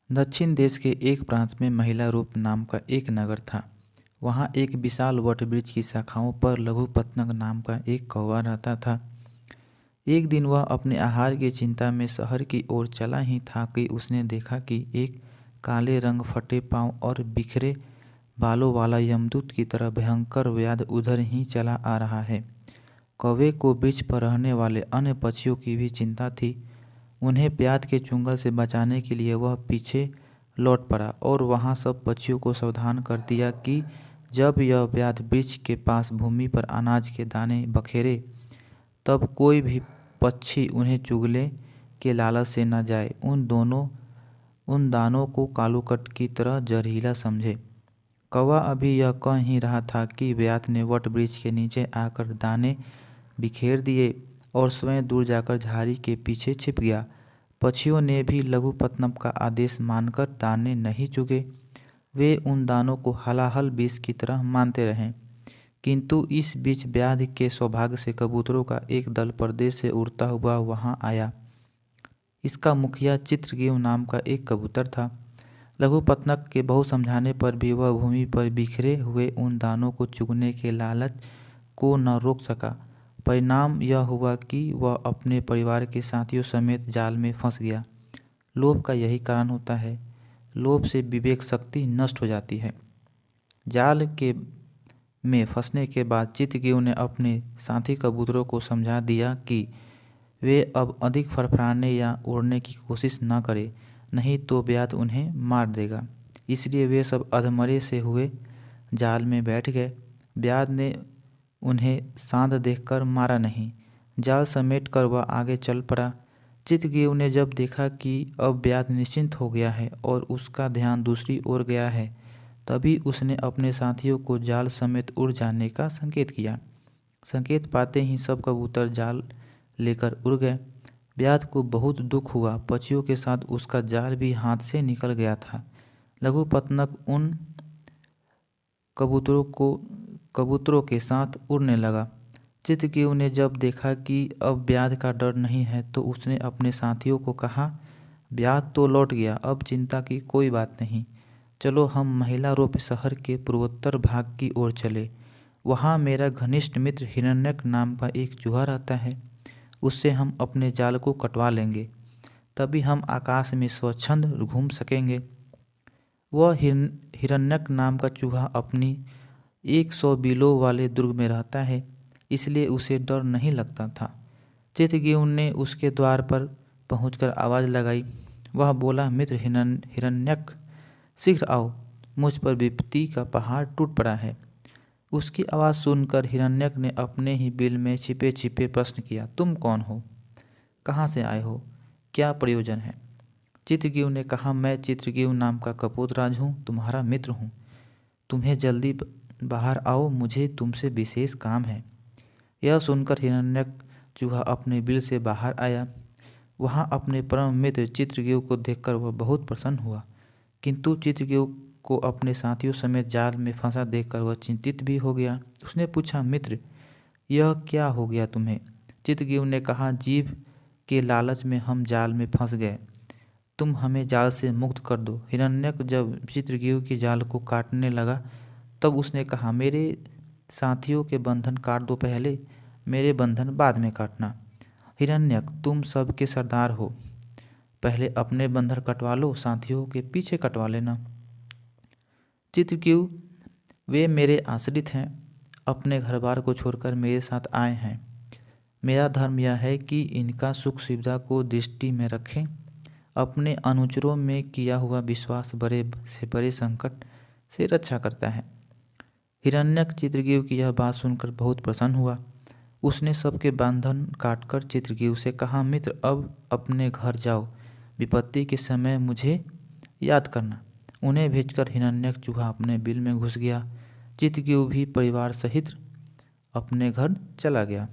दक्षिण देश के एक प्रांत में महिला रूप नाम का एक नगर था। वहाँ एक विशाल वटवृक्ष की शाखाओं पर लघुपतनग नाम का एक कौवा रहता था। एक दिन वह अपने आहार की चिंता में शहर की ओर चला ही था कि उसने देखा कि एक काले रंग, फटे पांव और बिखरे बालों वाला यमदूत की तरह भयंकर व्याध उधर ही चला आ रहा है। कौवे को वृक्ष पर रहने वाले अन्य पक्षियों की भी चिंता थी। उन्हें व्याध के चुंगल से बचाने के लिए वह पीछे लौट पड़ा और वहां सब पक्षियों को सावधान कर दिया कि जब यह व्याध वृक्ष के पास भूमि पर अनाज के दाने बखेरे, तब कोई भी पक्षी उन्हें चुगले के लालच से न जाए। उन दानों को कालूकट की तरह जहरीला समझे। कौवा अभी यह कह ही रहा था कि व्याध ने वट वृक्ष के नीचे आकर दाने बिखेर दिए और स्वयं दूर जाकर झाड़ी के पीछे छिप गया। पक्षियों ने भी लघुपतनम का आदेश मानकर दाने नहीं चुगे। वे उन दानों को हलाहल विष की तरह मानते रहे। किंतु इस बीच व्याध के सौभाग्य से कबूतरों का एक दल परदेश से उड़ता हुआ वहां आया। इसका मुखिया चित्रगीव नाम का एक कबूतर था। लघुपतनम के बहुत समझाने पर भी वह भूमि पर बिखरे हुए उन दानों को चुगने के लालच को न रोक सका। परिणाम यह हुआ कि वह अपने परिवार के साथियों समेत जाल में फंस गया। लोभ का यही कारण होता है। लोभ से विवेक शक्ति नष्ट हो जाती है। जाल के में फंसने के बाद चित्रगीव ने अपने साथी कबूतरों को समझा दिया कि वे अब अधिक फड़फड़ाने या उड़ने की कोशिश न करें, नहीं तो व्याध उन्हें मार देगा। इसलिए वे सब अधमरे से हुए जाल में बैठ गए। व्याध ने उन्हें शांत देखकर मारा नहीं। जाल समेट कर वह आगे चल पड़ा। चित्रगीव ने जब देखा कि अब व्याध निश्चिंत हो गया है और उसका ध्यान दूसरी ओर गया है, तभी उसने अपने साथियों को जाल समेत उड़ जाने का संकेत किया। संकेत पाते ही सब कबूतर जाल लेकर उड़ गए। व्याध को बहुत दुख हुआ। पक्षियों के साथ उसका जाल भी हाथ से निकल गया था। लघुपतनम उन कबूतरों के साथ उड़ने लगा। चित्रगीव ने जब देखा कि अब व्याध का डर नहीं है, तो उसने अपने साथियों को कहा, व्याध तो लौट गया, अब चिंता की कोई बात नहीं। चलो हम महिला रूप शहर के पूर्वोत्तर भाग की ओर चले। वहाँ मेरा घनिष्ठ मित्र हिरण्यक नाम का एक चूहा रहता है। उससे हम अपने जाल को कटवा लेंगे, तभी हम आकाश में स्वच्छंद घूम सकेंगे। वह हिरण्यक नाम का चूहा अपनी 100 बिलों वाले दुर्ग में रहता है, इसलिए उसे डर नहीं लगता था। चित्रगीव ने उसके द्वार पर पहुंचकर आवाज़ लगाई। वह बोला, मित्र हिरण्यक, शीघ्र आओ, मुझ पर विपत्ति का पहाड़ टूट पड़ा है। उसकी आवाज़ सुनकर हिरण्यक ने अपने ही बिल में छिपे छिपे प्रश्न किया, तुम कौन हो? कहाँ से आए हो? क्या प्रयोजन है? चित्रगीव ने कहा, मैं चित्रगीव नाम का कपोतराज हूँ, तुम्हारा मित्र हूँ। तुम्हें जल्दी बाहर आओ, मुझे तुमसे विशेष काम है। यह सुनकर हिरण्यक चूहा अपने बिल से बाहर आया। वहाँ अपने परम मित्र चित्रगीव को देखकर वह बहुत प्रसन्न हुआ, किंतु चित्रगीव को अपने साथियों समेत जाल में फंसा देखकर वह चिंतित भी हो गया। उसने पूछा, मित्र, यह क्या हो गया तुम्हें? चित्रगीव ने कहा, जीभ के लालच में हम जाल में फंस गए, तुम हमें जाल से मुक्त कर दो। हिरण्यक जब चित्रगीव की जाल को काटने लगा, तब उसने कहा, मेरे साथियों के बंधन काट दो पहले, मेरे बंधन बाद में काटना। हिरण्यक, तुम सबके सरदार हो, पहले अपने बंधन कटवा लो, साथियों के पीछे कटवा लेना। चित्रगीव, वे मेरे आश्रित हैं, अपने घर बार को छोड़कर मेरे साथ आए हैं। मेरा धर्म यह है कि इनका सुख सुविधा को दृष्टि में रखें। अपने अनुचरों में किया हुआ विश्वास बड़े से बड़े संकट से रक्षा करता है। हिरण्यक चित्रगीव की यह बात सुनकर बहुत प्रसन्न हुआ। उसने सबके बंधन काटकर चित्रगीव से कहा, मित्र, अब अपने घर जाओ, विपत्ति के समय मुझे याद करना। उन्हें भेजकर हिरण्यक चूहा अपने बिल में घुस गया। चित्रगीव भी परिवार सहित अपने घर चला गया।